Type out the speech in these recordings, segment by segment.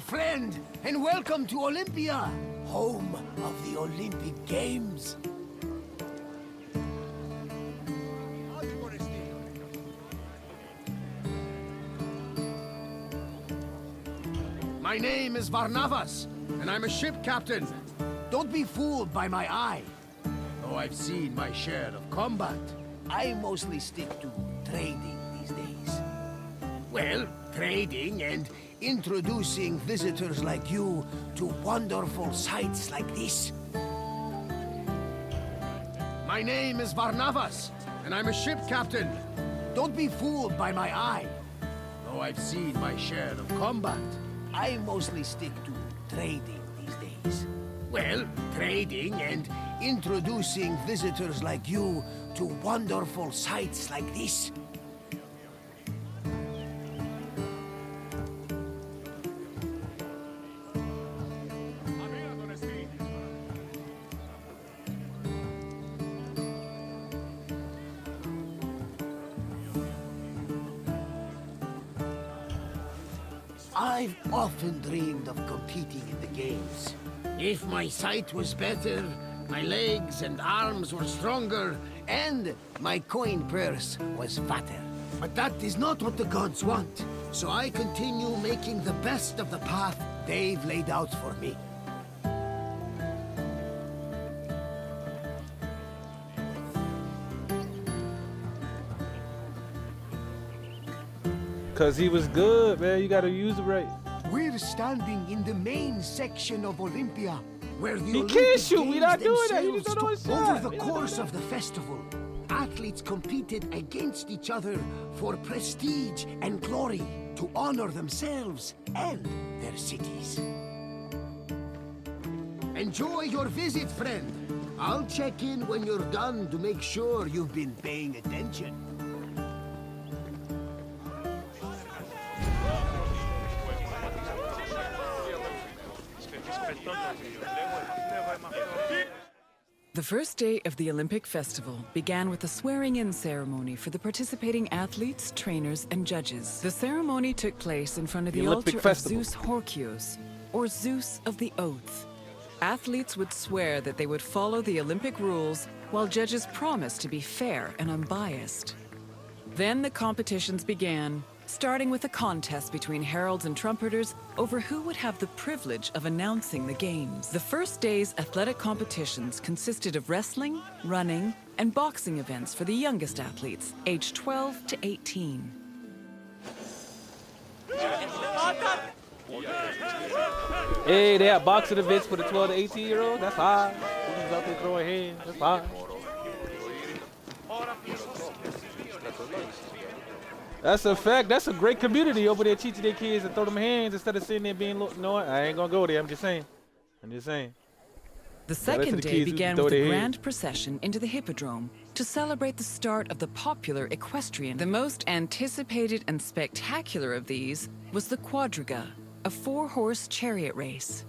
friend, and welcome to Olympia, home of the Olympic Games. My name is Varnavas, and I'm a ship captain. Don't be fooled by my eye. Though I've seen my share of combat, I mostly stick to trading these days. Well, trading and introducing visitors like you to wonderful sights like this. My name is Varnavas, and I'm a ship captain. Don't be fooled by my eye. Though I've seen my share of combat, I mostly stick to trading these days. Well, trading and introducing visitors like you to wonderful sights like this. I've often dreamed of competing in the games. If my sight was better, my legs and arms were stronger, and my coin purse was fatter. But that is not what the gods want, so I continue making the best of the path they've laid out for me. Cause he was good, man. You gotta use it right. We're standing in the main section of Olympia, where the He Olympic can't shoot. Games We not doing that. You themselves just don't know his took shot. over the We not doing course that. of the festival. Athletes competed against each other for prestige and glory to honor themselves and their cities. Enjoy your visit, friend. I'll check in when you're done to make sure you've been paying attention. The first day of the Olympic Festival began with a swearing-in ceremony for the participating athletes, trainers, and judges. The ceremony took place in front of the Olympic altar Festival. of Zeus Horkios, or Zeus of the Oath. Athletes would swear that they would follow the Olympic rules, while judges promised to be fair and unbiased. Then the competitions began, starting with a contest between heralds and trumpeters over who would have the privilege of announcing the games. The first day's athletic competitions consisted of wrestling, running, and boxing events for the youngest athletes, aged 12 to 18. Hey, they have boxing events for the 12 to 18-year-olds. That's high. They just out there throwing hands. That's high. That's a fact. That's a great community over there teaching their kids to throw them hands instead of sitting there being, you know what? I ain't gonna go there. I'm just saying. The second the day kids who began throw with a their grand hands. procession into the Hippodrome to celebrate the start of the popular equestrian. The most anticipated and spectacular of these was the quadriga, a 4-horse chariot race.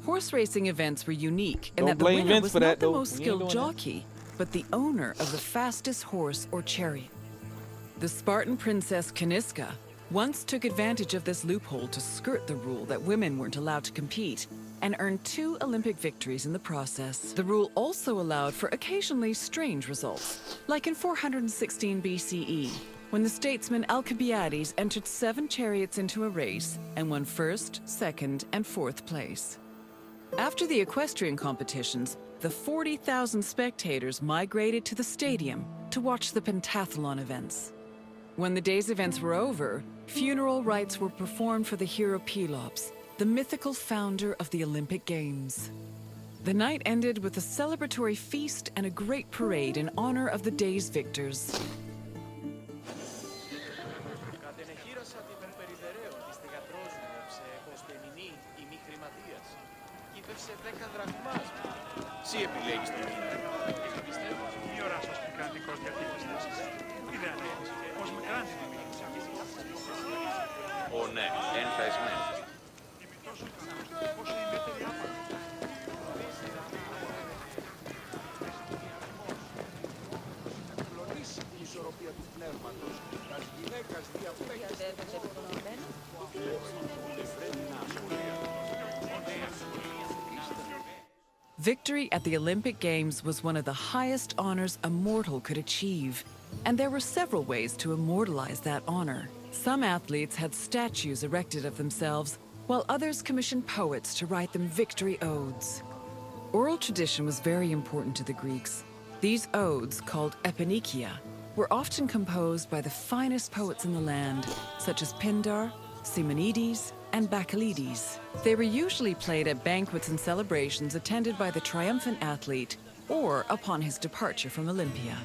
Horse racing events were unique in Don't that the blame winner Vince was for not that, the though. most We ain't skilled doing that. jockey, but the owner of the fastest horse or chariot. The Spartan princess Kaniska once took advantage of this loophole to skirt the rule that women weren't allowed to compete and earned 2 Olympic victories in the process. The rule also allowed for occasionally strange results, like in 416 BCE, when the statesman Alcibiades entered 7 chariots into a race and won 1st, 2nd, and 4th place. After the equestrian competitions, the 40,000 spectators migrated to the stadium to watch the pentathlon events. When the day's events were over, funeral rites were performed for the hero Pelops, the mythical founder of the Olympic Games. The night ended with a celebratory feast and a great parade in honor of the day's victors. Ναι, ενθασμένο. Η ισορροπία του πνεύματος, της γυναίκας διαπέχει Victory at the Olympic Games was one of the highest honors a mortal could achieve, and there were several ways to immortalize that honor. Some athletes had statues erected of themselves, while others commissioned poets to write them victory odes. Oral tradition was very important to the Greeks. These odes, called eponychia, were often composed by the finest poets in the land, such as Pindar, Simonides, and Bacchylides. They were usually played at banquets and celebrations attended by the triumphant athlete or upon his departure from Olympia.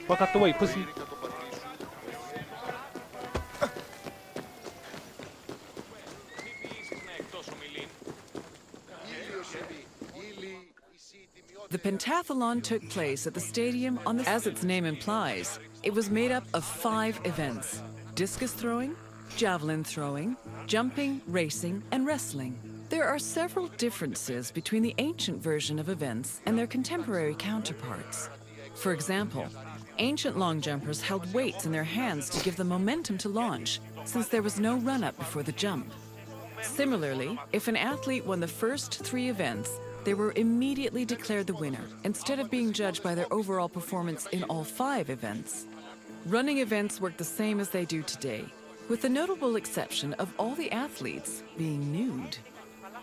Fuck out the way, pussy. The pentathlon took place at the stadium on the... As its name implies, it was made up of 5 events: discus throwing, javelin throwing, jumping, racing, and wrestling. There are several differences between the ancient version of events and their contemporary counterparts. For example, ancient long jumpers held weights in their hands to give them momentum to launch, since there was no run-up before the jump. Similarly, if an athlete won the first 3 events, they were immediately declared the winner, instead of being judged by their overall performance in all 5 events. Running events work the same as they do today, with the notable exception of all the athletes being nude.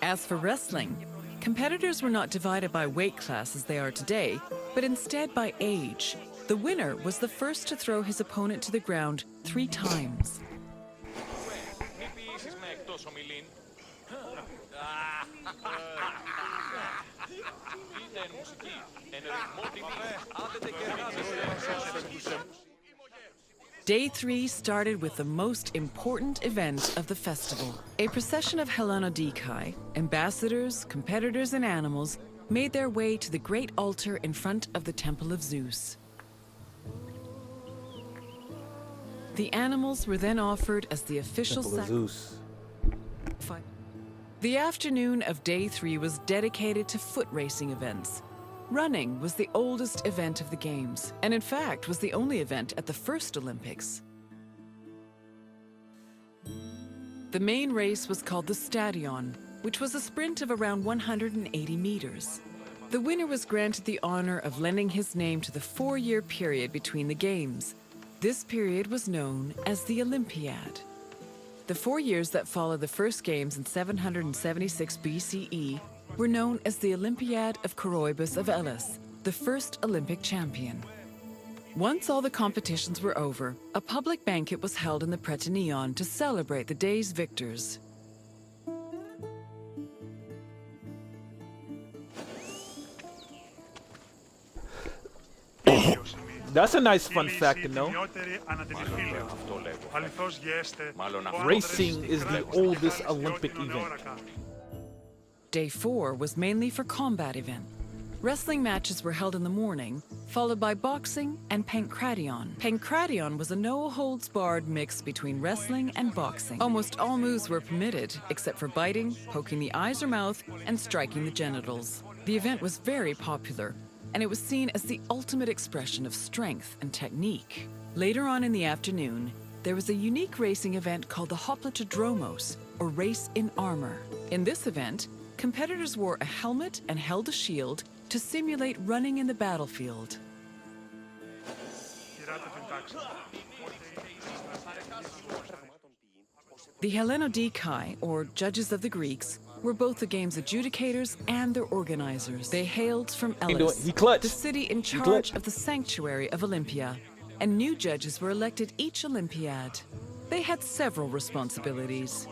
As for wrestling, competitors were not divided by weight class as they are today, but instead by age. The winner was the first to throw his opponent to the ground 3 times. Day 3 started with the most important event of the festival. A procession of Hellanodikai, ambassadors, competitors, and animals made their way to the great altar in front of the Temple of Zeus. The animals were then offered as the official Zeus. The afternoon of Day 3 was dedicated to foot racing events. Running was the oldest event of the Games, and in fact was the only event at the first Olympics. The main race was called the Stadion, which was a sprint of around 180 meters. The winner was granted the honor of lending his name to the 4-year period between the Games. This period was known as the Olympiad. The 4 years that followed the first Games in 776 BCE were known as the Olympiad of Coroebus of Elis, the first Olympic champion. Once all the competitions were over, a public banquet was held in the Prytaneon to celebrate the day's victors. That's a nice fun fact to know. Racing is the oldest Olympic event. Day 4 was mainly for combat event. Wrestling matches were held in the morning, followed by boxing and pankration. Pankration was a no-holds-barred mix between wrestling and boxing. Almost all moves were permitted, except for biting, poking the eyes or mouth, and striking the genitals. The event was very popular, and it was seen as the ultimate expression of strength and technique. Later on in the afternoon, there was a unique racing event called the Hoplitodromos, or race in armor. In this event, competitors wore a helmet and held a shield to simulate running in the battlefield. The Hellanodikai, or judges of the Greeks, were both the game's adjudicators and their organizers. They hailed from Elis, the city in charge of the sanctuary of Olympia, and new judges were elected each Olympiad. They had several responsibilities.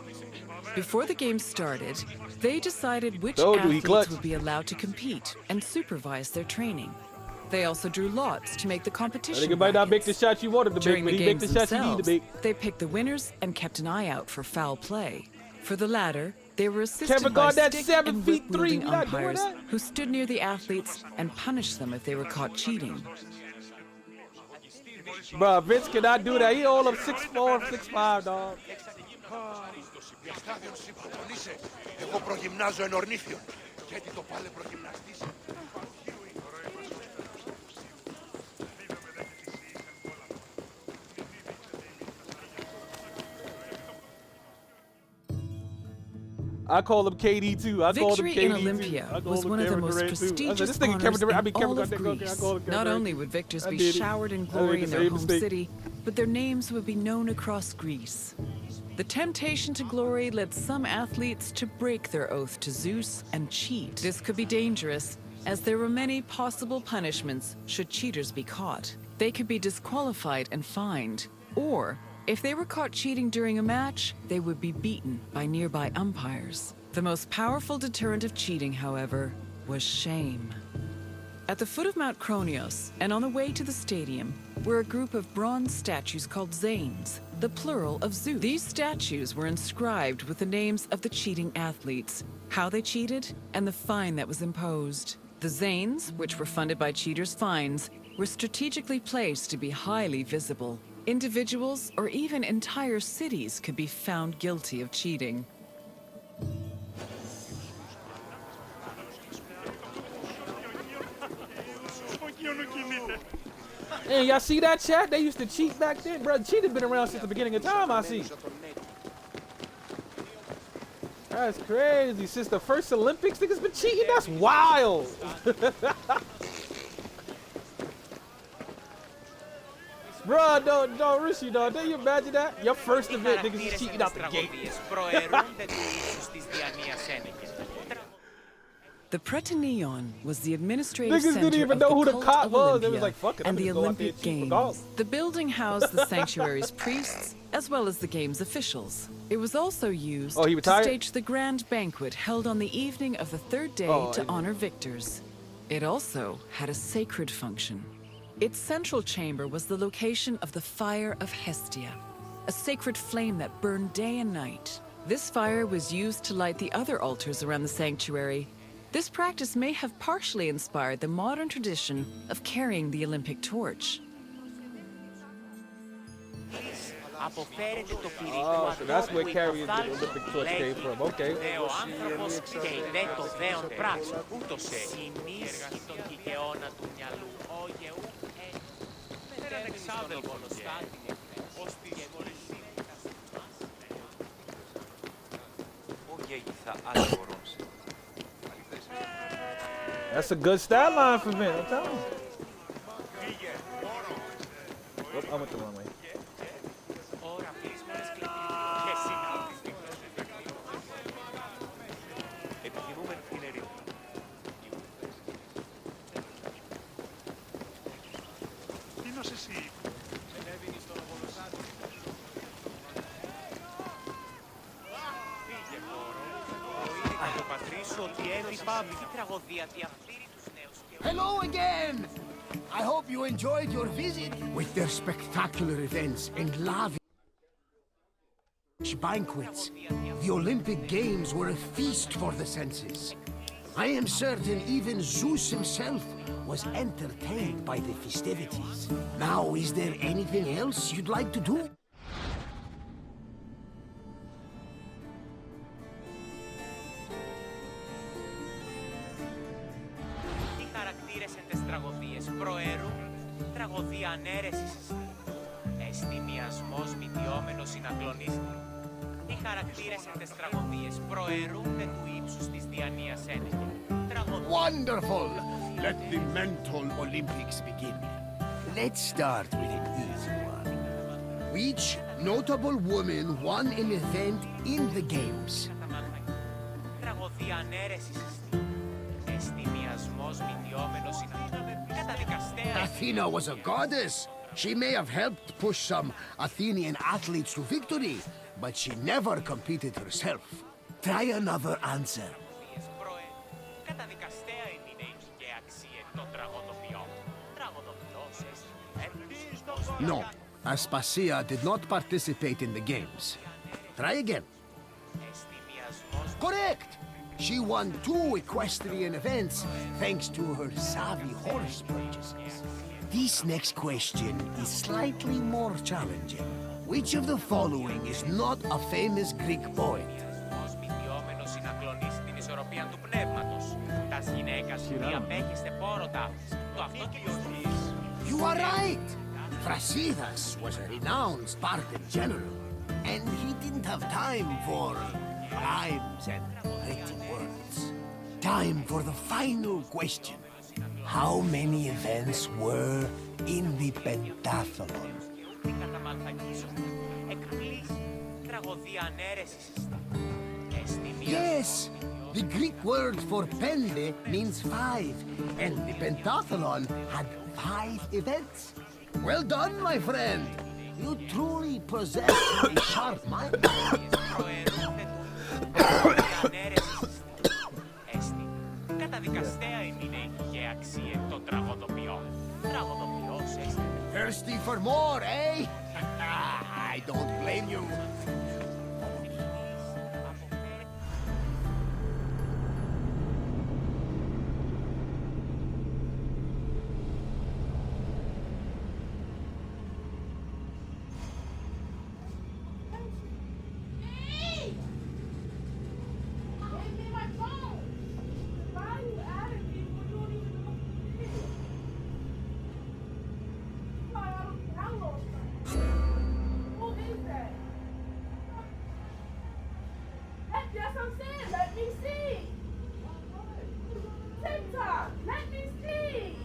Before the games started, they decided which athletes would be allowed to compete and supervise their training. They also drew lots to make the competition brackets. During the games themselves, they picked the winners and kept an eye out for foul play. For the latter, they were assisted by stick and whip-wielding umpires who stood near the athletes and punished them if they were caught cheating. Bro, Vince cannot do that. He all up 6'4", 6'5", dog. Διαστάδιον συμπροπονείσαι. Εγώ προγυμνάζω εν ορνήθιον. Γιατί το πάλε προγυμναστής. I call him KD too. I call him Victory KD in too. Olympia I call was him one of the Kevin most Durant, too. I said, prestigious this nigga Kevin honors Durant. I in mean, Kevin all of Durant. Okay, I Greece. call him Kevin Not Durant. only would victors I be did it. showered in I glory made in the their same home mistake. city, but their names would be known across Greece. The temptation to glory led some athletes to break their oath to Zeus and cheat. This could be dangerous, as there were many possible punishments should cheaters be caught. They could be disqualified and fined, or if they were caught cheating during a match, they would be beaten by nearby umpires. The most powerful deterrent of cheating, however, was shame. At the foot of Mount Kronios, and on the way to the stadium, were a group of bronze statues called Zanes, the plural of Zeus. These statues were inscribed with the names of the cheating athletes, how they cheated, and the fine that was imposed. The Zanes, which were funded by cheaters' fines, were strategically placed to be highly visible. Individuals or even entire cities could be found guilty of cheating. Hey, y'all see that, chat? They used to cheat back then, bro. Cheating been around since the beginning of time, I see. That's crazy. Since the first Olympics, niggas been cheating. That's wild. Bro, don't Rishi, dog. Don't you imagine that? Your first event, niggas is cheating out the gate. The Prytaneion was the administrative Niggas center didn't even of know who the cult cop of was. They was Olympia like, fuck it, I'm and the just go out there Olympic and cheat for Games. golf. The building housed the sanctuary's priests as well as the game's officials. It was also used Oh, he to retired? stage the grand banquet held on the evening of the third day to honor victors. It also had a sacred function. Its central chamber was the location of the Fire of Hestia, a sacred flame that burned day and night. This fire was used to light the other altars around the sanctuary. This practice may have partially inspired the modern tradition of carrying the Olympic torch. Oh, so that's where carrying the Olympic torch came from. Okay. That's a good style line for Vince, I'm telling you. Oop, I went the wrong way. Hello again! I hope you enjoyed your visit. With their spectacular events and lavish banquets, the Olympic Games were a feast for the senses. I am certain even Zeus himself was entertained by the festivities. Now, is there anything else you'd like to do? Τραγωδία ανέρεσης εστιμιασμός μητιόμενος συνακλονίστη. Τι χαρακτήρες εν τες τραγωδίες προαιρούνται του ύψους της διανοίας ένεκε. Wonderful! Let the mental Olympics begin. Let's start with an easy one. Which notable woman won an event in the games? Τραγωδία ανέρεσης εστιμιασμός μητιόμενος συνακλονίστη. Athena was a goddess. She may have helped push some Athenian athletes to victory, but she never competed herself. Try another answer. No, Aspasia did not participate in the games. Try again. Correct! She won 2 equestrian events thanks to her savvy horse purchases. This next question is slightly more challenging. Which of the following is not a famous Greek poet? Ως πηδιόμενος συνακλονίσει την ισορροπία του πνεύματος. Τας γυναίκας διαπέχεστε πόρο ταύτης. Το αυτό και λιωστής. You are right! Thrasidas was a renowned Spartan general, and he didn't have time for rhymes and pretty words. Time for the final question. How many events were in the pentathlon? Yes! The Greek word for pende means 5, and the pentathlon had 5 events. Well done, my friend! You truly possess a sharp mind. Thirsty for more, eh? I don't blame you. Yes, I'm saying, let me see. TikTok, let me see.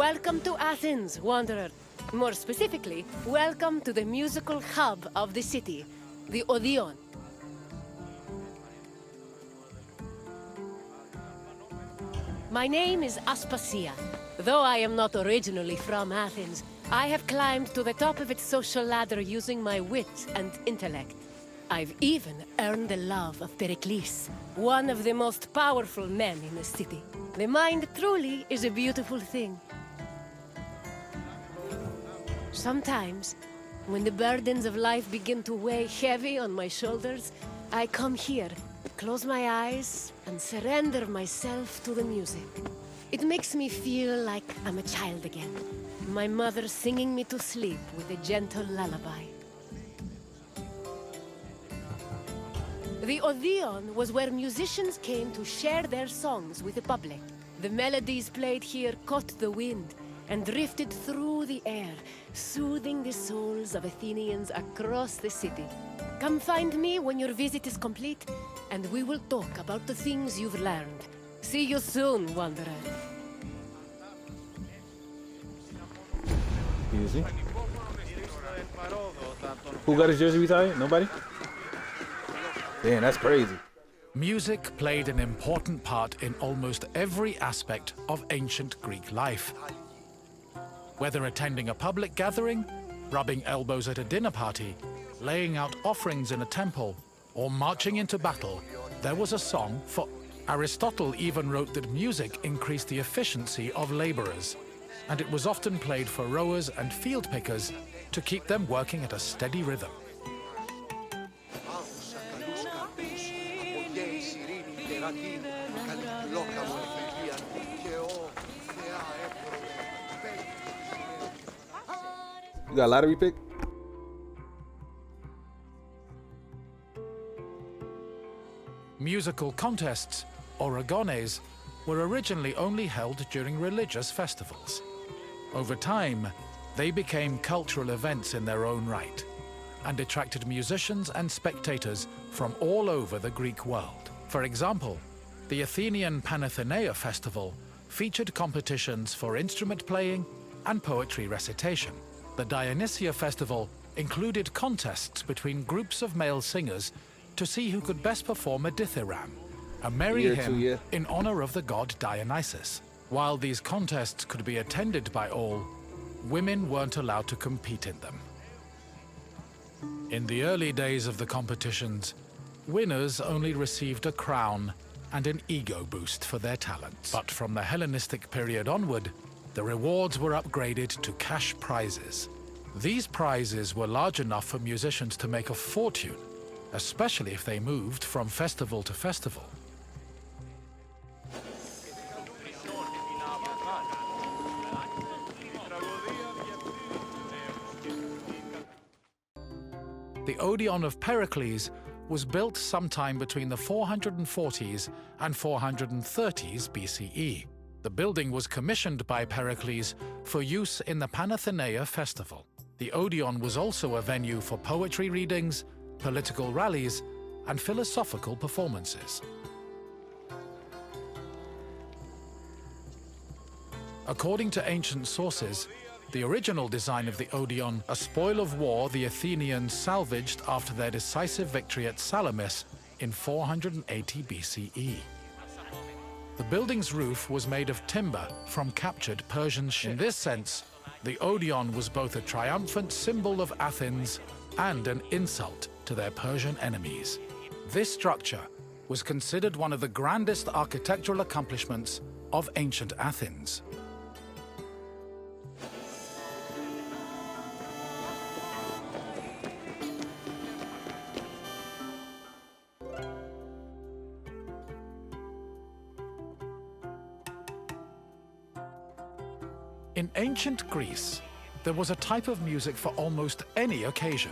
Welcome to Athens, wanderer. More specifically, welcome to the musical hub of the city, the Odeon. My name is Aspasia. Though I am not originally from Athens, I have climbed to the top of its social ladder using my wit and intellect. I've even earned the love of Pericles, one of the most powerful men in the city. The mind truly is a beautiful thing. Sometimes, when the burdens of life begin to weigh heavy on my shoulders, I come here, close my eyes, and surrender myself to the music. It makes me feel like I'm a child again, my mother singing me to sleep with a gentle lullaby. The Odeon was where musicians came to share their songs with the public. The melodies played here caught the wind and drifted through the air, soothing the souls of Athenians across the city. Come find me when your visit is complete, and we will talk about the things you've learned. See you soon, wanderer. Easy. Who got his jersey retired? Nobody? Damn, that's crazy. Music played an important part in almost every aspect of ancient Greek life. Whether attending a public gathering, rubbing elbows at a dinner party, laying out offerings in a temple, or marching into battle, there was a song for... Aristotle even wrote that music increased the efficiency of laborers, and it was often played for rowers and field pickers to keep them working at a steady rhythm. You got a lottery pick? Musical contests, or agones, were originally only held during religious festivals. Over time, they became cultural events in their own right, and attracted musicians and spectators from all over the Greek world. For example, the Athenian Panathenea festival featured competitions for instrument playing and poetry recitation. The Dionysia festival included contests between groups of male singers to see who could best perform a dithyramb, a merry Year, hymn 2 year. in honor of the god Dionysus. While these contests could be attended by all, women weren't allowed to compete in them. In the early days of the competitions, winners only received a crown and an ego boost for their talents. But from the Hellenistic period onward, the rewards were upgraded to cash prizes. These prizes were large enough for musicians to make a fortune, especially if they moved from festival to festival. The Odeon of Pericles was built sometime between the 440s and 430s BCE. The building was commissioned by Pericles for use in the Panathenaea festival. The Odeon was also a venue for poetry readings, political rallies, and philosophical performances. According to ancient sources, the original design of the Odeon, a spoil of war the Athenians salvaged after their decisive victory at Salamis in 480 BCE. The building's roof was made of timber from captured Persian ships. In this sense, the Odeon was both a triumphant symbol of Athens and an insult to their Persian enemies. This structure was considered one of the grandest architectural accomplishments of ancient Athens. In ancient Greece, there was a type of music for almost any occasion.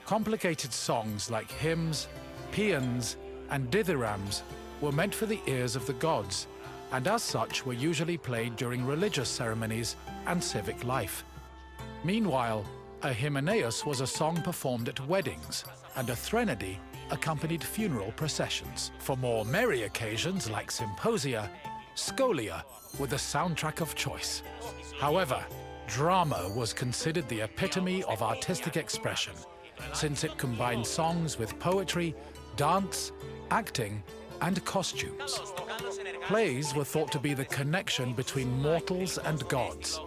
Complicated songs like hymns, paeans, and dithyrambs were meant for the ears of the gods, and as such were usually played during religious ceremonies and civic life. Meanwhile, a hymenaeus was a song performed at weddings, and a threnody accompanied funeral processions. For more merry occasions like symposia, scholia were the soundtrack of choice. However, drama was considered the epitome of artistic expression, since it combined songs with poetry, dance, acting, and costumes. Plays were thought to be the connection between mortals and gods,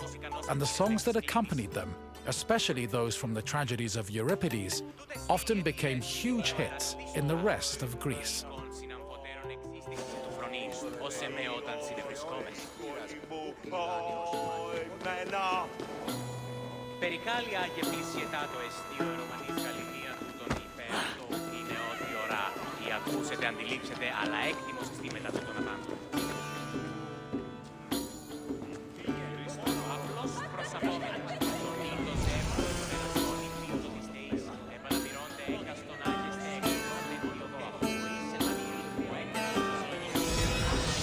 and the songs that accompanied them, especially those from the tragedies of Euripides, often became huge hits in the rest of Greece. Περικάλια και πλησιετά το εστίο Ρωμανής Γαλλικία του τον υπέρτο είναι ό,τι ωρά ή ακούσετε, αντιλήψετε, αλλά έκτιμος στη μεταξύ των απάντων. Απλώς προσαπόμενα, τον ήλτος έμβος περασόνι πλήτω της θεής, επαναπηρώνται έκαστον άγεστε εκδόνται διοδό, που είσαι μανία, που έκανας τους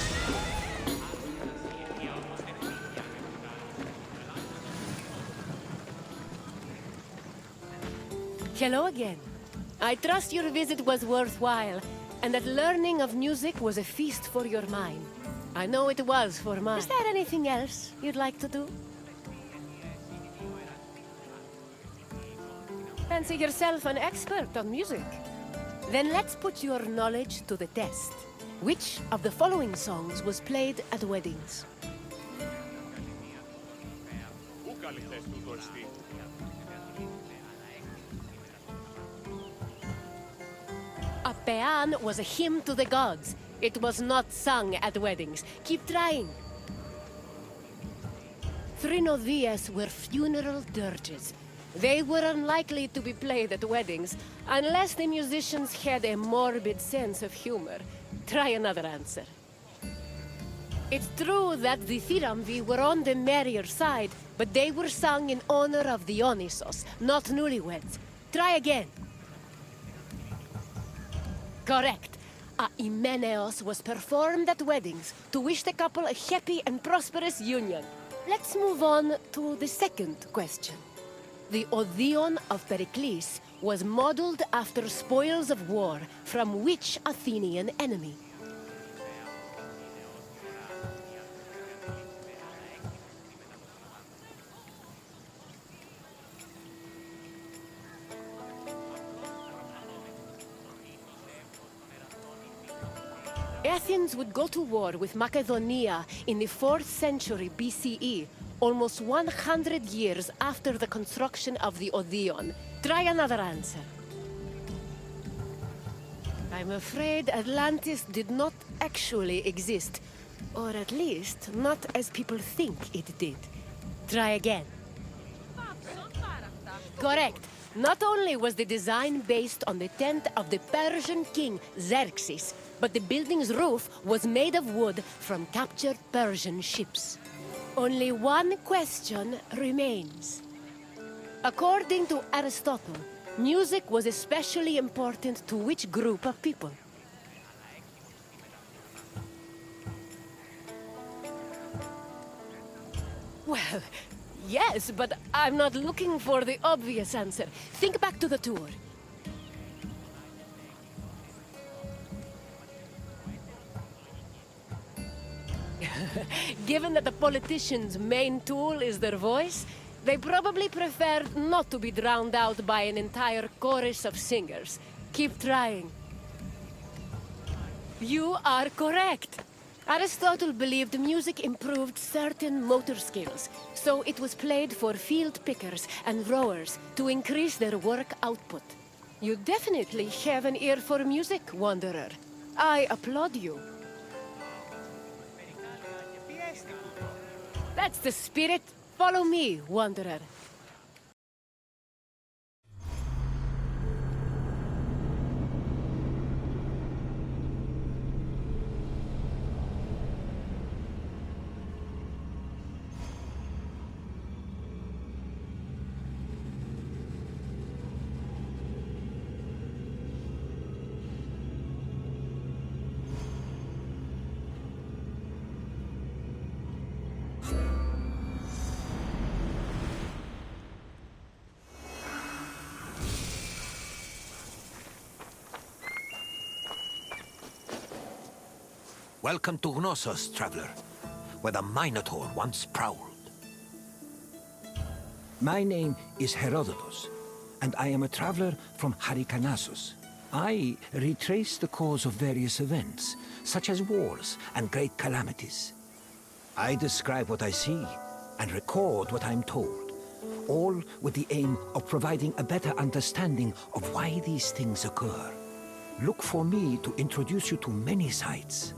Hello again. I trust your visit was worthwhile, and that learning of music was a feast for your mind. I know it was for mine. Is there anything else you'd like to do? Fancy yourself an expert on music? Then let's put your knowledge to the test. Which of the following songs was played at weddings? A paean was a hymn to the gods. It was not sung at weddings. Keep trying. Thrinodies were funeral dirges. They were unlikely to be played at weddings unless the musicians had a morbid sense of humor. Try another answer. It's true that the dithyrambi were on the merrier side, but they were sung in honor of Dionysos, not newlyweds. Try again. Correct. A hymenaeus was performed at weddings to wish the couple a happy and prosperous union. Let's move on to the second question. The Odeon of Pericles was modeled after spoils of war from which Athenian enemy? Athens would go to war with Macedonia in the 4th century BCE, almost 100 years after the construction of the Odeon. Try another answer. I'm afraid Atlantis did not actually exist, or at least not as people think it did. Try again. Correct. Not only was the design based on the tent of the Persian king Xerxes, but the building's roof was made of wood from captured Persian ships. Only one question remains. According to Aristotle, music was especially important to which group of people? Well, yes, but I'm not looking for the obvious answer. Think back to the tour. Given that the politician's main tool is their voice, they probably prefer not to be drowned out by an entire chorus of singers. Keep trying. You are correct. Aristotle believed music improved certain motor skills, so it was played for field pickers and rowers to increase their work output. You definitely have an ear for music, Wanderer. I applaud you. That's the spirit. Follow me, Wanderer. Welcome to Knossos, traveler, where the Minotaur once prowled. My name is Herodotus, and I am a traveler from Halicarnassus. I retrace the cause of various events, such as wars and great calamities. I describe what I see and record what I'm told, all with the aim of providing a better understanding of why these things occur. Look for me to introduce you to many sites.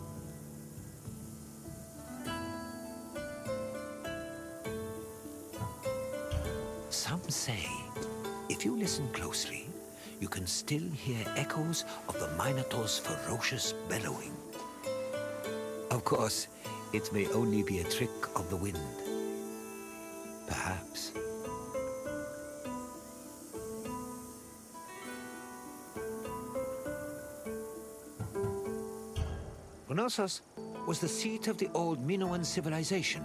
Some say, if you listen closely, you can still hear echoes of the Minotaur's ferocious bellowing. Of course, it may only be a trick of the wind. Perhaps. Knossos was the seat of the old Minoan civilization,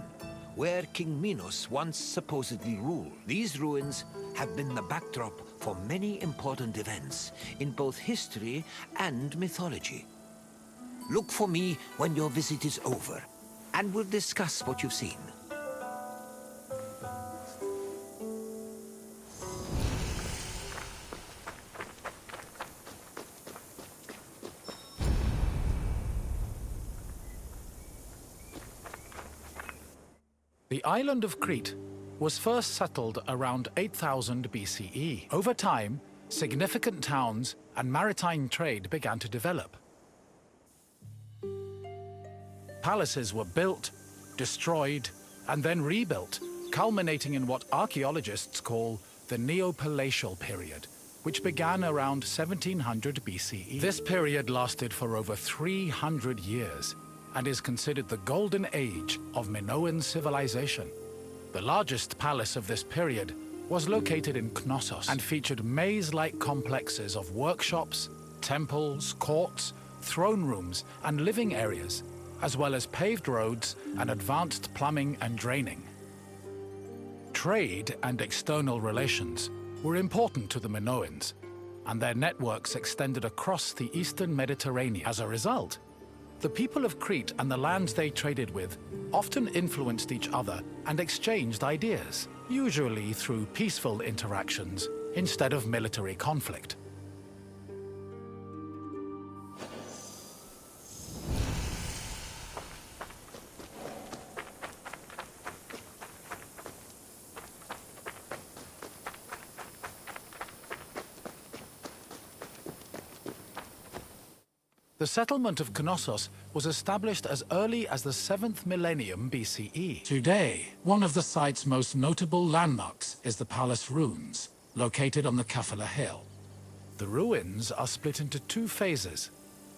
where King Minos once supposedly ruled. These ruins have been the backdrop for many important events in both history and mythology. Look for me when your visit is over, and we'll discuss what you've seen. The island of Crete was first settled around 8000 BCE. Over time, significant towns and maritime trade began to develop. Palaces were built, destroyed, and then rebuilt, culminating in what archaeologists call the Neopalatial period, which began around 1700 BCE. This period lasted for over 300 years and is considered the golden age of Minoan civilization. The largest palace of this period was located in Knossos and featured maze-like complexes of workshops, temples, courts, throne rooms, and living areas, as well as paved roads and advanced plumbing and draining. Trade and external relations were important to the Minoans, and their networks extended across the eastern Mediterranean. As a result, the people of Crete and the lands they traded with often influenced each other and exchanged ideas, usually through peaceful interactions instead of military conflict. The settlement of Knossos was established as early as the 7th millennium BCE. Today, one of the site's most notable landmarks is the palace ruins, located on the Kafala Hill. The ruins are split into two phases: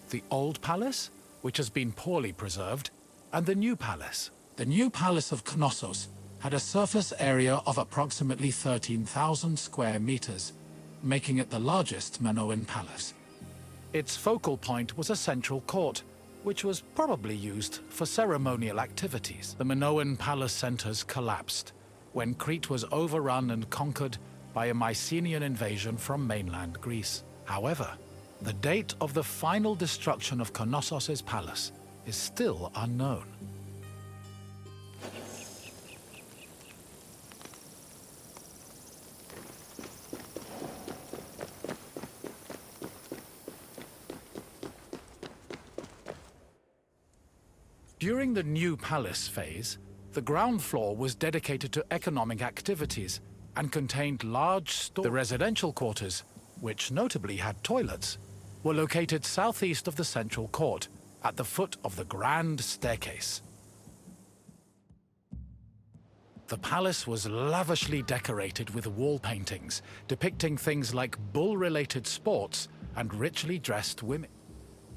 the old palace, which has been poorly preserved, and the new palace. The new palace of Knossos had a surface area of approximately 13,000 square meters, making it the largest Minoan palace. Its focal point was a central court, which was probably used for ceremonial activities. The Minoan palace centers collapsed when Crete was overrun and conquered by a Mycenaean invasion from mainland Greece. However, the date of the final destruction of Knossos' palace is still unknown. During the new palace phase, the ground floor was dedicated to economic activities and contained large stores. The residential quarters, which notably had toilets, were located southeast of the central court, at the foot of the grand staircase. The palace was lavishly decorated with wall paintings depicting things like bull-related sports and richly dressed women.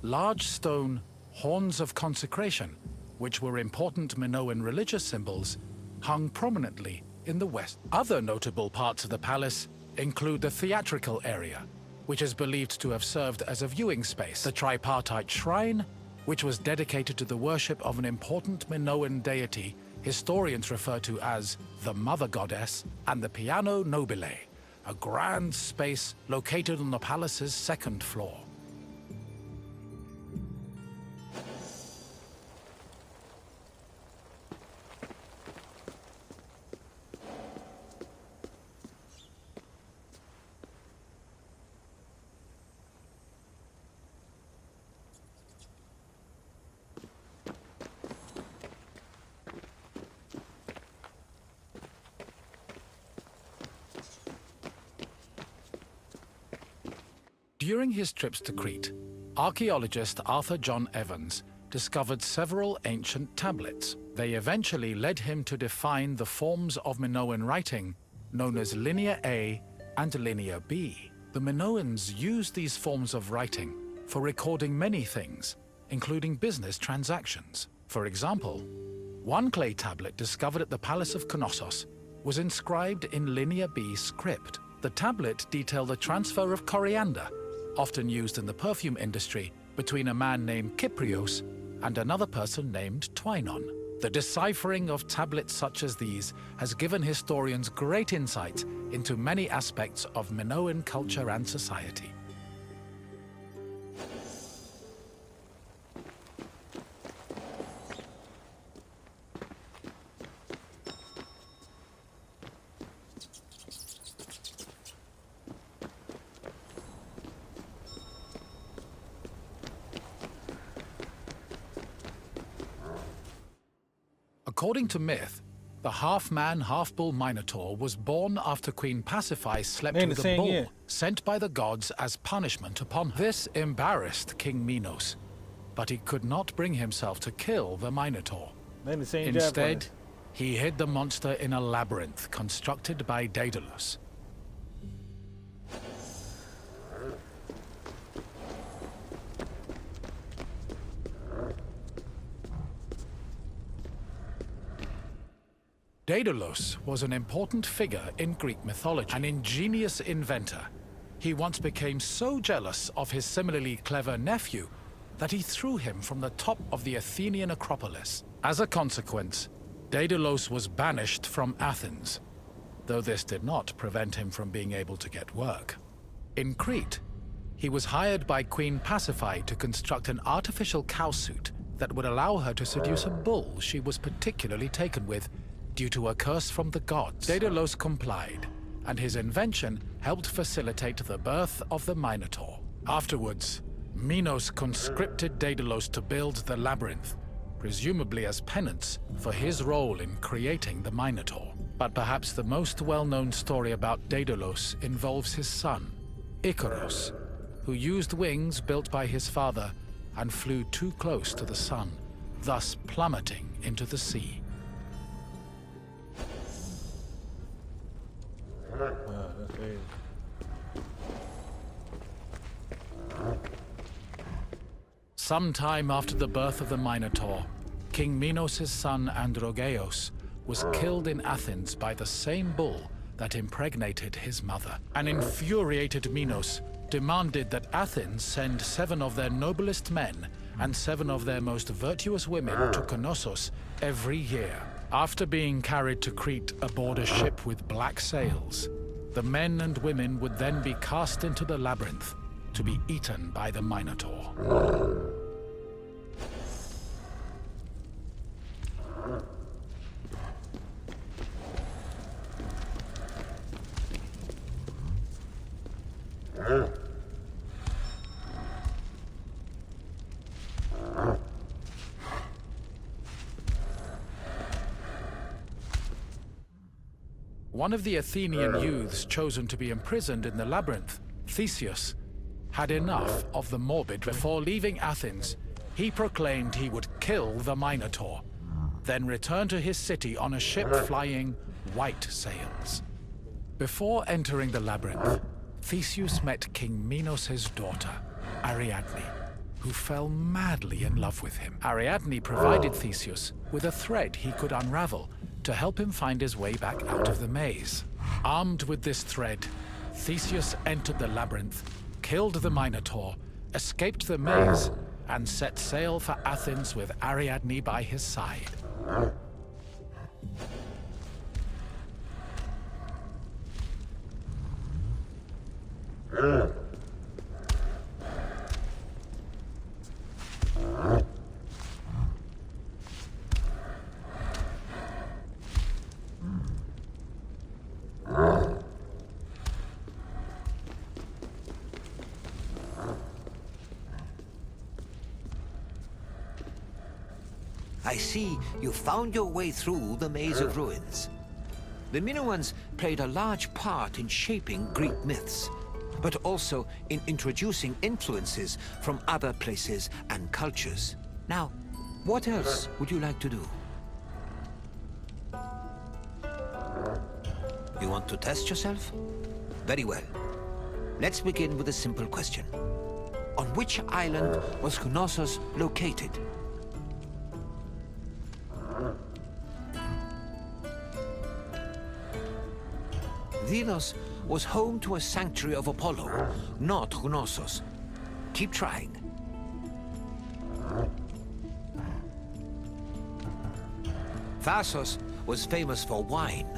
Large stone horns of consecration, which were important Minoan religious symbols, hung prominently in the west. Other notable parts of the palace include the theatrical area, which is believed to have served as a viewing space, the tripartite shrine, which was dedicated to the worship of an important Minoan deity historians refer to as the Mother Goddess, and the Piano Nobile, a grand space located on the palace's second floor. During his trips to Crete, archaeologist Arthur John Evans discovered several ancient tablets. They eventually led him to define the forms of Minoan writing known as Linear A and Linear B. The Minoans used these forms of writing for recording many things, including business transactions. For example, one clay tablet discovered at the Palace of Knossos was inscribed in Linear B script. The tablet detailed the transfer of coriander, often used in the perfume industry, between a man named Kyprios and another person named Twinon. The deciphering of tablets such as these has given historians great insight into many aspects of Minoan culture and society. According to myth, the half-man, half-bull Minotaur was born after Queen Pasiphae slept with a bull sent by the gods as punishment upon her. This embarrassed King Minos, but he could not bring himself to kill the Minotaur. Instead, he hid the monster in a labyrinth constructed by Daedalus. Daedalus was an important figure in Greek mythology, an ingenious inventor. He once became so jealous of his similarly clever nephew that he threw him from the top of the Athenian Acropolis. As a consequence, Daedalus was banished from Athens, though this did not prevent him from being able to get work. In Crete, he was hired by Queen Pasiphae to construct an artificial cowsuit that would allow her to seduce a bull she was particularly taken with due to a curse from the gods. Daedalus complied, and his invention helped facilitate the birth of the Minotaur. Afterwards, Minos conscripted Daedalus to build the labyrinth, presumably as penance for his role in creating the Minotaur. But perhaps the most well-known story about Daedalus involves his son, Icaros, who used wings built by his father and flew too close to the sun, thus plummeting into the sea. Sometime after the birth of the Minotaur, King Minos' son Androgeos was killed in Athens by the same bull that impregnated his mother. An infuriated Minos demanded that Athens send 7 of their noblest men and 7 of their most virtuous women to Knossos every year. After being carried to Crete aboard a ship with black sails, the men and women would then be cast into the labyrinth to be eaten by the Minotaur. One of the Athenian youths chosen to be imprisoned in the labyrinth, Theseus, had enough of the morbid. Before leaving Athens, he proclaimed he would kill the Minotaur, then return to his city on a ship flying white sails. Before entering the labyrinth, Theseus met King Minos' daughter, Ariadne, who fell madly in love with him. Ariadne provided Theseus with a thread he could unravel to help him find his way back out of the maze. Armed with this thread, Theseus entered the labyrinth, killed the Minotaur, escaped the maze, and set sail for Athens with Ariadne by his side. I see you found your way through the Maze of Ruins. The Minoans played a large part in shaping Greek myths, but also in introducing influences from other places and cultures. Now, what else would you like to do? You want to test yourself? Very well. Let's begin with a simple question. On which island was Knossos located? Delos was home to a sanctuary of Apollo, not Knossos. Keep trying. Thasos was famous for wine,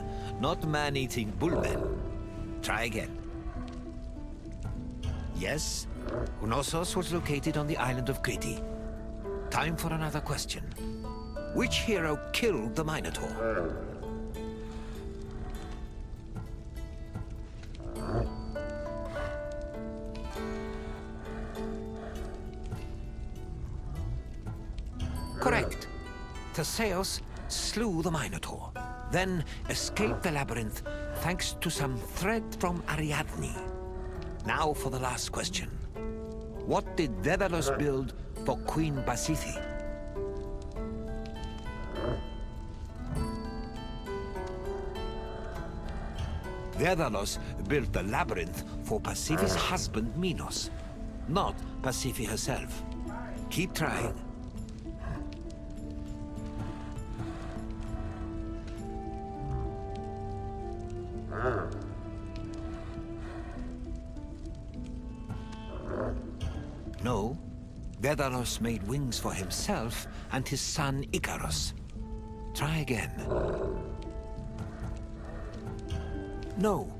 not man-eating bullmen. Try again. Yes, Knossos was located on the island of Crete. Time for another question. Which hero killed the Minotaur? Correct. Theseus slew the Minotaur, then escaped the labyrinth thanks to some thread from Ariadne. Now for the last question. What did Daedalus build for Queen Pasiphae? Daedalus built the labyrinth for Pasiphae's husband Minos, not Pasiphae herself. Keep trying. No, Daedalus made wings for himself and his son Icarus. Try again. No,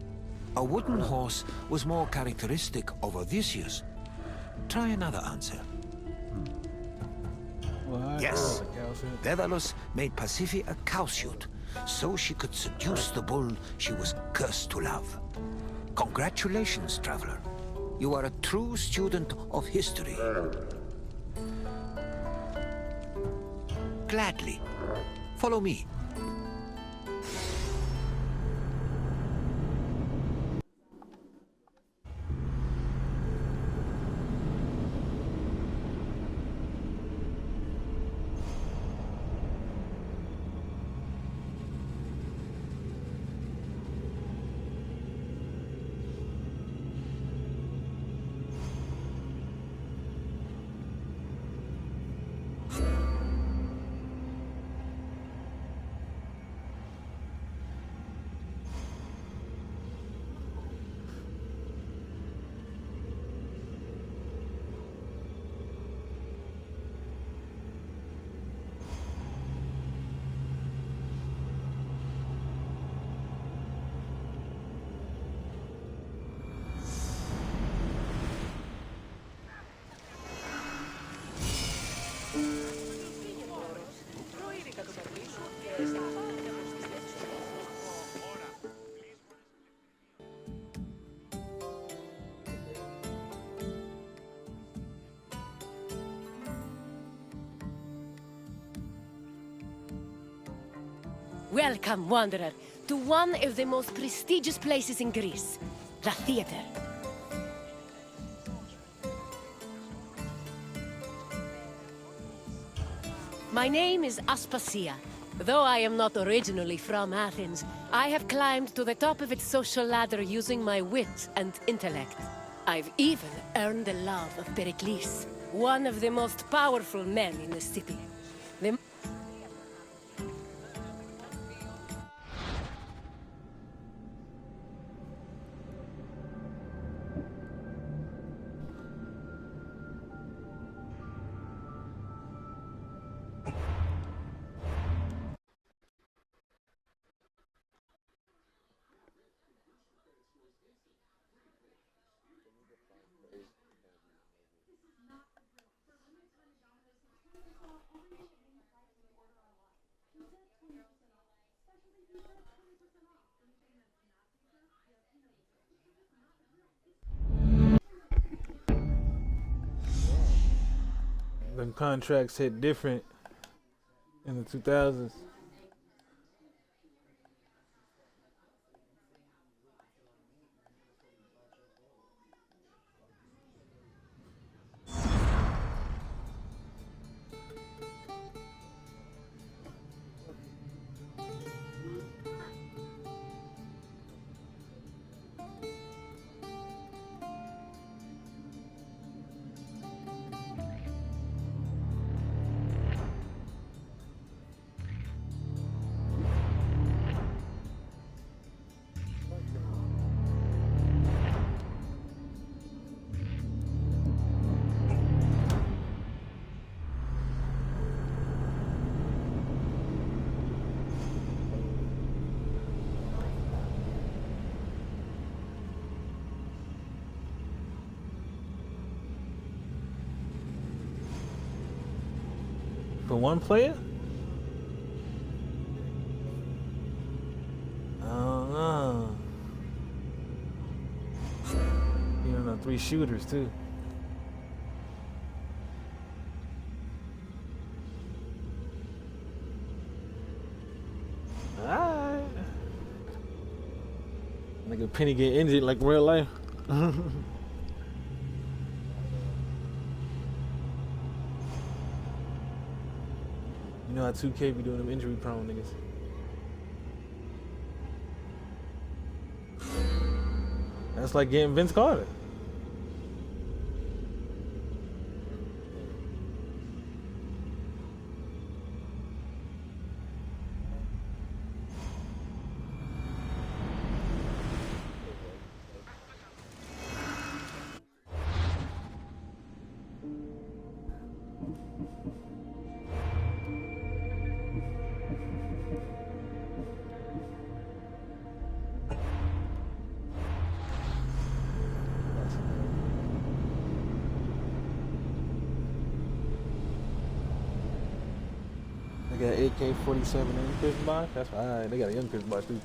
a wooden horse was more characteristic of Odysseus. Try another answer. Yes, Daedalus made Pasiphae a cowsuit, so she could seduce the bull she was cursed to love. Congratulations, traveler. You are a true student of history. Gladly. Follow me. Welcome, wanderer, to one of the most prestigious places in Greece, the theater. My name is Aspasia. Though I am not originally from Athens, I have climbed to the top of its social ladder using my wit and intellect. I've even earned the love of Pericles, one of the most powerful men in the city. The Them contracts hit different in the 2000s. For one player? I don't know. You don't know, 3 shooters too. Alright. Nigga Penny get injured like real life. You know how 2K be doing them injury prone niggas. That's like getting Vince Carter. They got AK-47 and Chris Bosh. That's right. They got a young Chris Bosh too.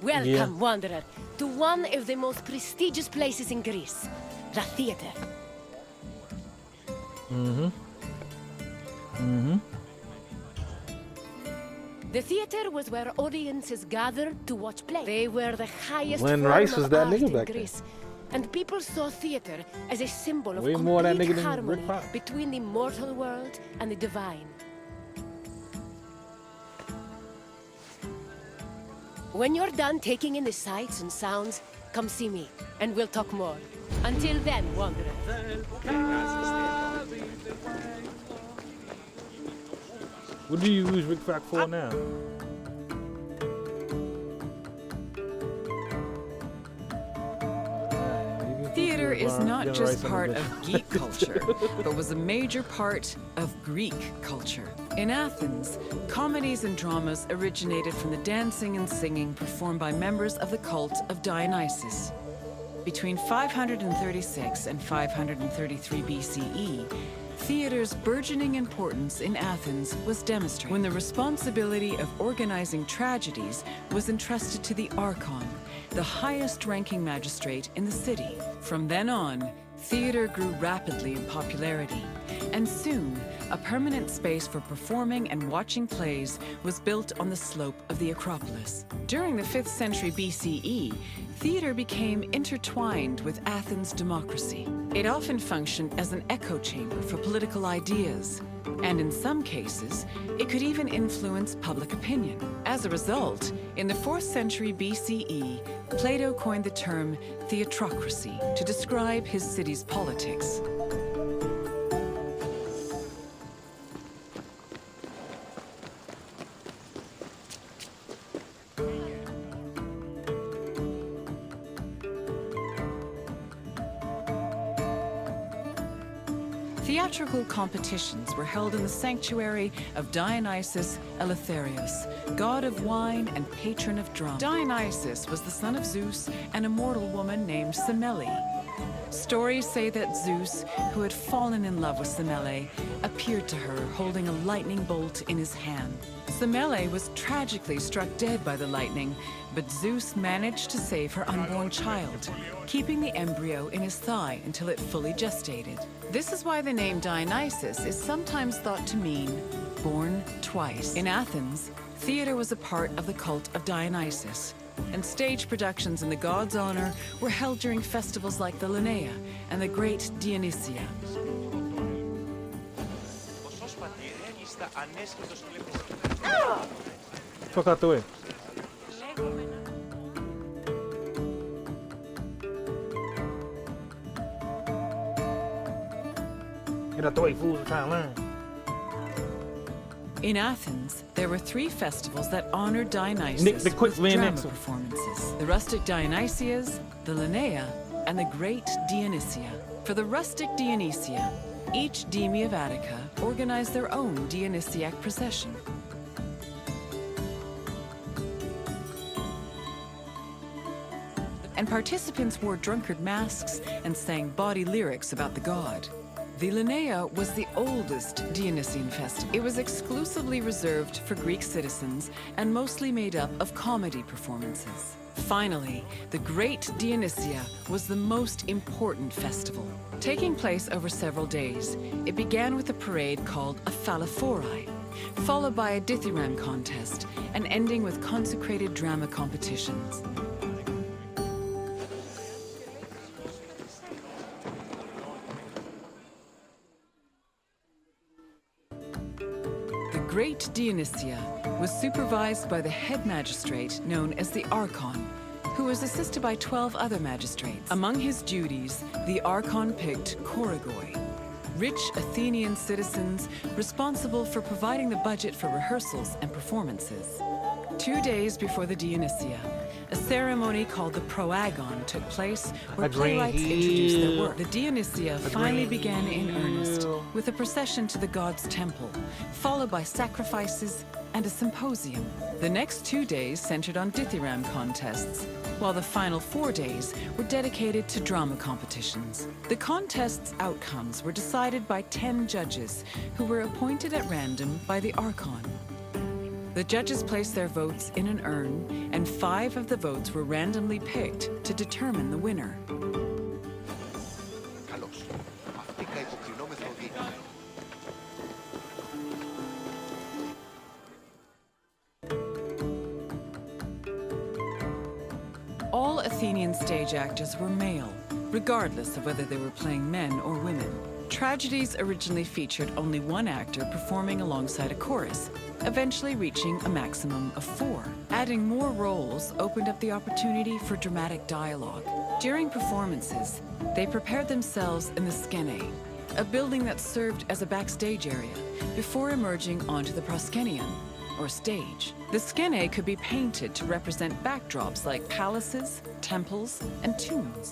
Welcome, wanderer, to one of the most prestigious places in Greece, the theater. The theater was where audiences gathered to watch plays. They were the highest Glenn form Rice of was that art nigga in back then. Greece. And people saw theater as a symbol of Way more that complete nigga than harmony Rick Fox. between the mortal world and the divine. When you're done taking in the sights and sounds, come see me, and we'll talk more. Until then, wanderer. What do you use Rick Fox for now? Theater is not just part of geek culture, but was a major part of Greek culture. In Athens, comedies and dramas originated from the dancing and singing performed by members of the cult of Dionysus. Between 536 and 533 BCE, theater's burgeoning importance in Athens was demonstrated when the responsibility of organizing tragedies was entrusted to the Archon, the highest-ranking magistrate in the city. From then on, theater grew rapidly in popularity, and soon a permanent space for performing and watching plays was built on the slope of the Acropolis. During the 5th century BCE, theater became intertwined with Athens' democracy. It often functioned as an echo chamber for political ideas, and in some cases, it could even influence public opinion. As a result, in the 4th century BCE, Plato coined the term theatrocracy to describe his city's politics. Theatrical competitions were held in the sanctuary of Dionysus Eleutherius, god of wine and patron of drama. Dionysus was the son of Zeus and a mortal woman named Semele. Stories say that Zeus, who had fallen in love with Semele, appeared to her holding a lightning bolt in his hand. Semele was tragically struck dead by the lightning, but Zeus managed to save her unborn child, keeping the embryo in his thigh until it fully gestated. This is why the name Dionysus is sometimes thought to mean born twice. In Athens, theater was a part of the cult of Dionysus, and stage productions in the god's honor were held during festivals like the Linnaea and the Great Dionysia. Fuck out the way. Get out the way, fools, I'm trying to learn. In Athens, there were 3 festivals that honored Dionysus Nick, the quick with man drama next. performances. The rustic Dionysias, the Linnaea, and the Great Dionysia. For the rustic Dionysia, each deme of Attica organized their own Dionysiac procession. And participants wore drunkard masks and sang bawdy lyrics about the god. The Linnaea was the oldest Dionysian festival. It was exclusively reserved for Greek citizens and mostly made up of comedy performances. Finally, the Great Dionysia was the most important festival. Taking place over several days, it began with a parade called a Phalaphori, followed by a dithyramb contest, and ending with consecrated drama competitions. The Great Dionysia was supervised by the head magistrate known as the Archon, who was assisted by 12 other magistrates. Among his duties, the Archon picked Chorigoi, rich Athenian citizens responsible for providing the budget for rehearsals and performances. 2 days before the Dionysia, a ceremony called the Proagon took place where playwrights introduced their work. The Dionysia finally began in earnest with a procession to the god's temple, followed by sacrifices and a symposium. The next 2 days centered on dithyramb contests, while the final 4 days were dedicated to drama competitions. The contests' outcomes were decided by 10 judges who were appointed at random by the Archon. The judges placed their votes in an urn, and 5 of the votes were randomly picked to determine the winner. Καλώς. Αυτή καηποκρινόμεθρο δύναμη. All Athenian stage actors were male, regardless of whether they were playing men or women. Tragedies originally featured only one actor performing alongside a chorus, eventually reaching a maximum of 4. Adding more roles opened up the opportunity for dramatic dialogue. During performances, they prepared themselves in the skene, a building that served as a backstage area, before emerging onto the proskenion, or stage. The skene could be painted to represent backdrops like palaces, temples, and tombs.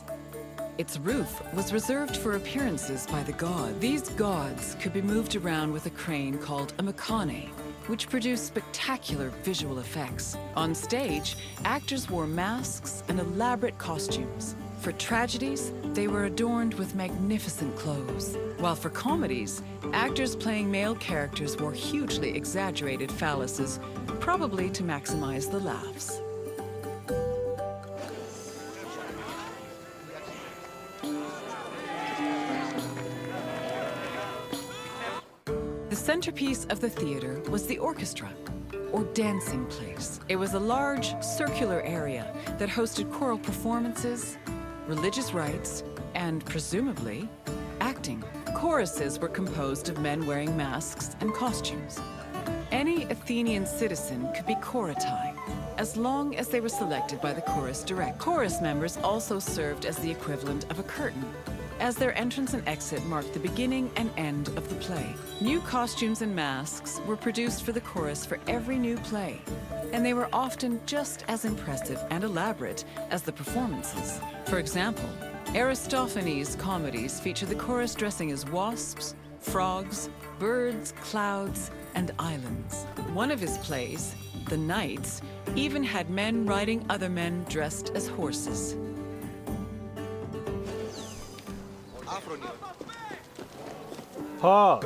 Its roof was reserved for appearances by the god. These gods could be moved around with a crane called a mechane, which produced spectacular visual effects. On stage, actors wore masks and elaborate costumes. For tragedies, they were adorned with magnificent clothes, while for comedies, actors playing male characters wore hugely exaggerated phalluses, probably to maximize the laughs. The centerpiece of the theater was the orchestra, or dancing place. It was a large, circular area that hosted choral performances, religious rites, and presumably, acting. Choruses were composed of men wearing masks and costumes. Any Athenian citizen could be choratai, as long as they were selected by the chorus direct. Chorus members also served as the equivalent of a curtain, as their entrance and exit marked the beginning and end of the play. New costumes and masks were produced for the chorus for every new play, and they were often just as impressive and elaborate as the performances. For example, Aristophanes' comedies feature the chorus dressing as wasps, frogs, birds, clouds, and islands. One of his plays, The Knights, even had men riding other men dressed as horses. Pause.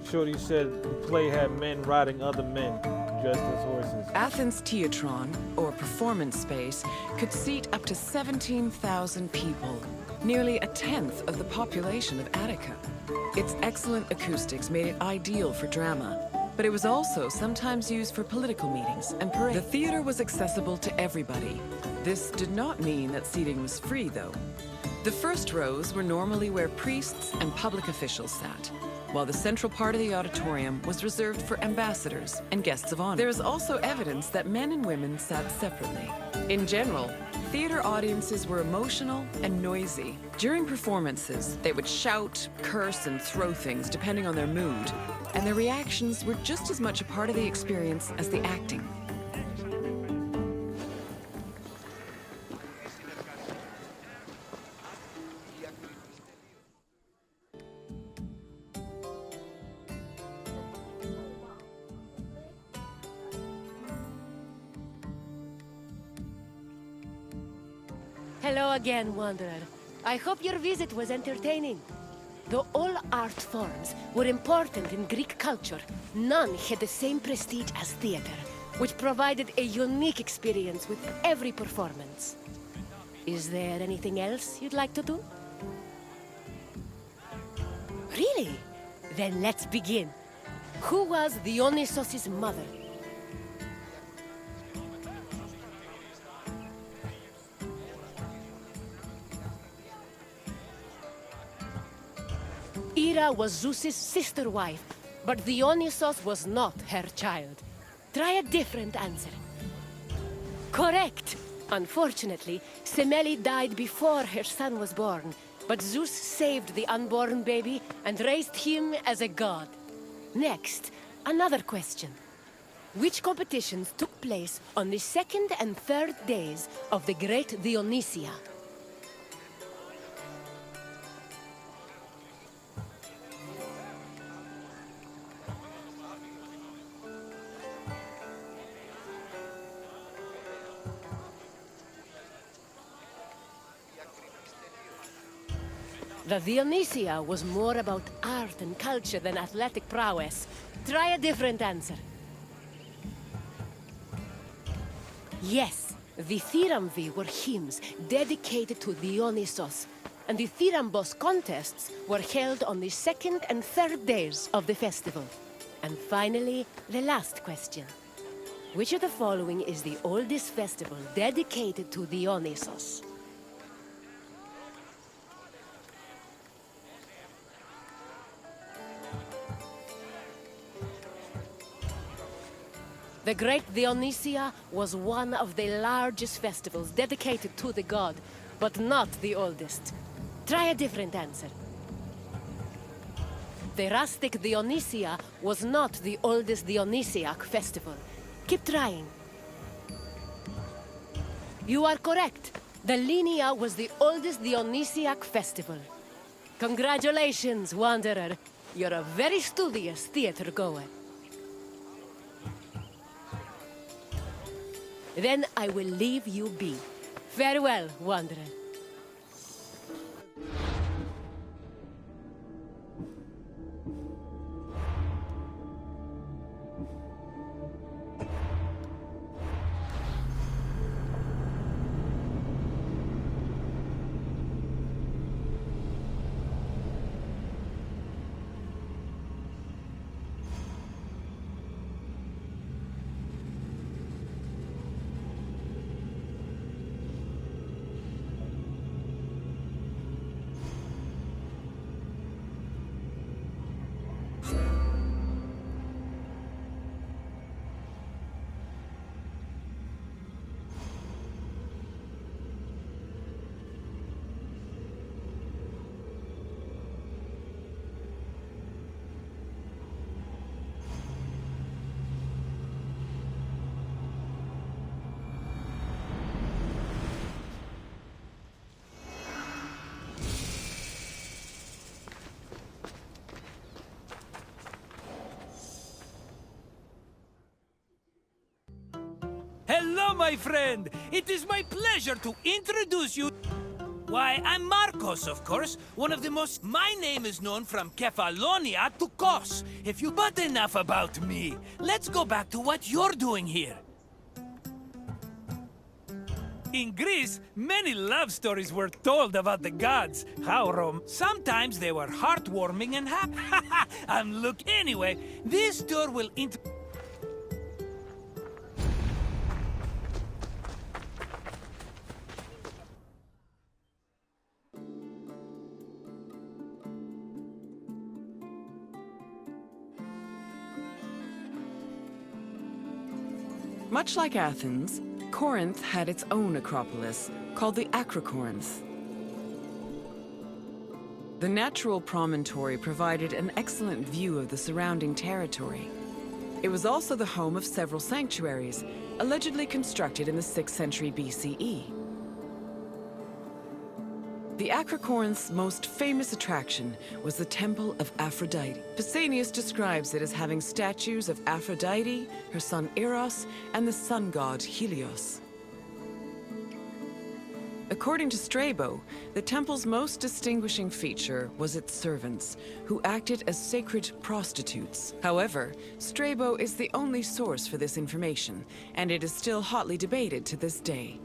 Shorty said the play had men riding other men dressed as horses. Athens' Theatron, or performance space, could seat up to 17,000 people, nearly a tenth of the population of Attica. Its excellent acoustics made it ideal for drama, but it was also sometimes used for political meetings and parades. The theater was accessible to everybody. This did not mean that seating was free, though. The first rows were normally where priests and public officials sat, while the central part of the auditorium was reserved for ambassadors and guests of honor. There is also evidence that men and women sat separately. In general, theater audiences were emotional and noisy. During performances, they would shout, curse, and throw things depending on their mood, and their reactions were just as much a part of the experience as the acting. Hello again, Wanderer. I hope your visit was entertaining. Though all art forms were important in Greek culture, none had the same prestige as theater, which provided a unique experience with every performance. Is there anything else you'd like to do? Really? Then let's begin. Who was Dionysos' mother? Hera was Zeus's sister wife, but Dionysos was not her child. Try a different answer. Correct! Unfortunately, Semele died before her son was born, but Zeus saved the unborn baby and raised him as a god. Next, another question. Which competitions took place on the second and third days of the Great Dionysia? The Dionysia was more about art and culture than athletic prowess. Try a different answer. Yes, the Thyrambvi were hymns dedicated to Dionysos, and the Thyrambos contests were held on the second and third days of the festival. And finally, the last question. Which of the following is the oldest festival dedicated to Dionysos? The Great Dionysia was one of the largest festivals dedicated to the god, but not the oldest. Try a different answer. The rustic Dionysia was not the oldest Dionysiac festival. Keep trying. You are correct. The Linnea was the oldest Dionysiac festival. Congratulations, Wanderer. You're a very studious theater goer. Then I will leave you be. Farewell, wanderer. Hello, my friend! It is my pleasure to introduce you... Why, I'm Marcos, of course, one of the most... My name is known from Kefalonia to Kos. If you... But enough about me. Let's go back to what you're doing here. In Greece, many love stories were told about the gods. Sometimes they were heartwarming and happy. Anyway, this tour will... Much like Athens, Corinth had its own acropolis, called the Acrocorinth. The natural promontory provided an excellent view of the surrounding territory. It was also the home of several sanctuaries, allegedly constructed in the 6th century BCE. The Acrocorinth's most famous attraction was the Temple of Aphrodite. Pausanias describes it as having statues of Aphrodite, her son Eros, and the sun god Helios. According to Strabo, the temple's most distinguishing feature was its servants, who acted as sacred prostitutes. However, Strabo is the only source for this information, and it is still hotly debated to this day.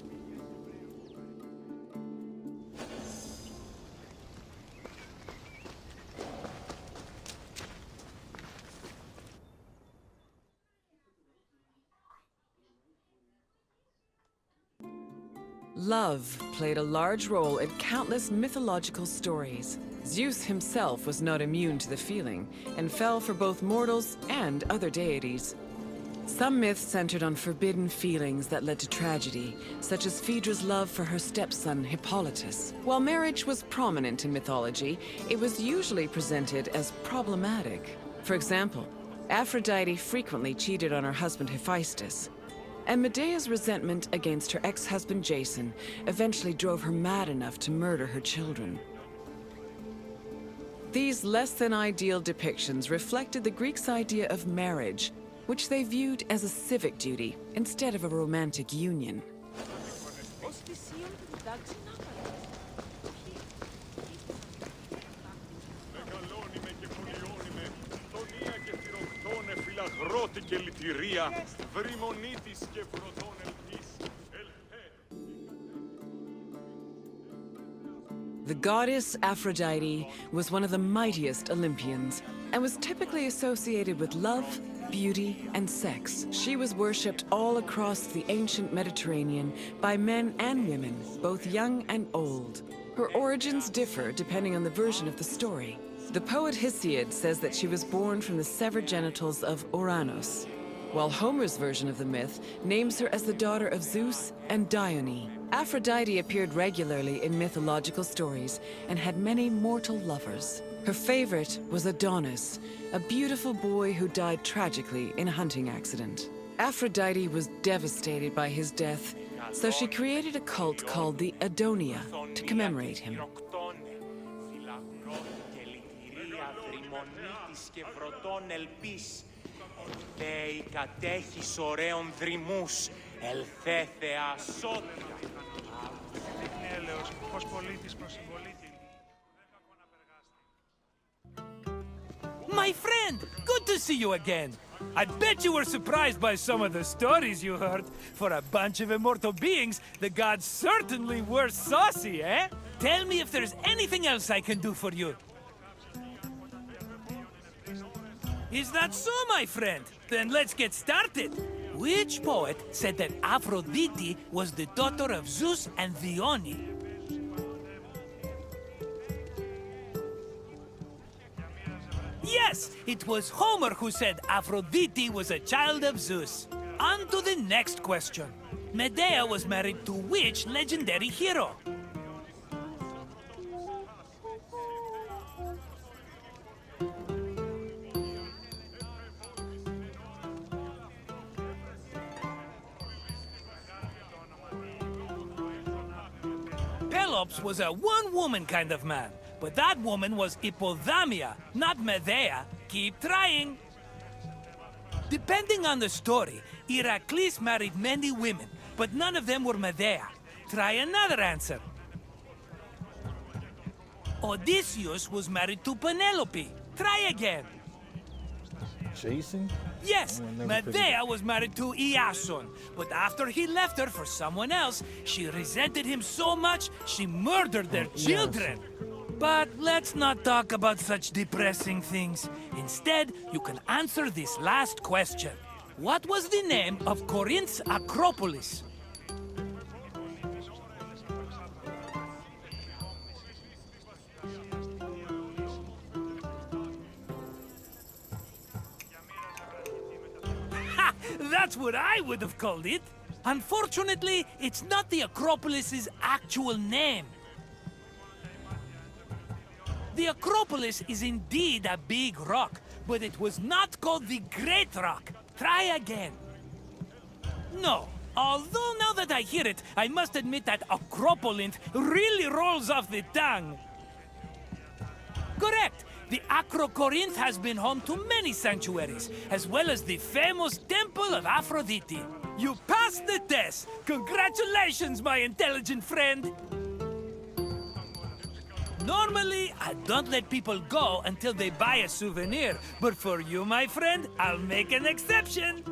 Love played a large role in countless mythological stories. Zeus himself was not immune to the feeling, and fell for both mortals and other deities. Some myths centered on forbidden feelings that led to tragedy, such as Phaedra's love for her stepson Hippolytus. While marriage was prominent in mythology, it was usually presented as problematic. For example, Aphrodite frequently cheated on her husband Hephaestus, and Medea's resentment against her ex-husband Jason eventually drove her mad enough to murder her children. These less-than-ideal depictions reflected the Greeks' idea of marriage, which they viewed as a civic duty instead of a romantic union. The goddess Aphrodite was one of the mightiest Olympians and was typically associated with love, beauty, and sex. She was worshipped all across the ancient Mediterranean by men and women, both young and old. Her origins differ depending on the version of the story. The poet Hesiod says that she was born from the severed genitals of Uranus, while Homer's version of the myth names her as the daughter of Zeus and Dione. Aphrodite appeared regularly in mythological stories and had many mortal lovers. Her favorite was Adonis, a beautiful boy who died tragically in a hunting accident. Aphrodite was devastated by his death, so she created a cult called the Adonia to commemorate him. Κατέχεις ωραίων δρυμούς, ελθέθεα σώτια. έλεος, ως πολίτης προς συμπολίτη. My friend, good to see you again. I bet you were surprised by some of the stories you heard. For a bunch of immortal beings, the gods certainly were saucy, eh? Tell me if there's anything else I can do for you. Is that so, my friend? Then let's get started. Which poet said that Aphrodite was the daughter of Zeus and Dione? Yes, it was Homer who said Aphrodite was a child of Zeus. On to the next question. Medea was married to which legendary hero? Pelops was a one-woman kind of man, but that woman was Hippodamia, not Medea. Keep trying. Depending on the story, Heracles married many women, but none of them were Medea. Try another answer. Odysseus was married to Penelope. Try again. Jason? Yes, Medea was married to Iason, but after he left her for someone else, she resented him so much she murdered their children. But let's not talk about such depressing things. Instead, you can answer this last question. What was the name of Corinth's Acropolis? That's what I would have called it. Unfortunately, it's not the Acropolis's actual name. The Acropolis is indeed a big rock, but it was not called the Great Rock. Try again. No. Although now that I hear it, I must admit that Acropolinth really rolls off the tongue. Correct. The Acrocorinth has been home to many sanctuaries, as well as the famous Temple of Aphrodite. You passed the test! Congratulations, my intelligent friend! Normally, I don't let people go until they buy a souvenir, but for you, my friend, I'll make an exception!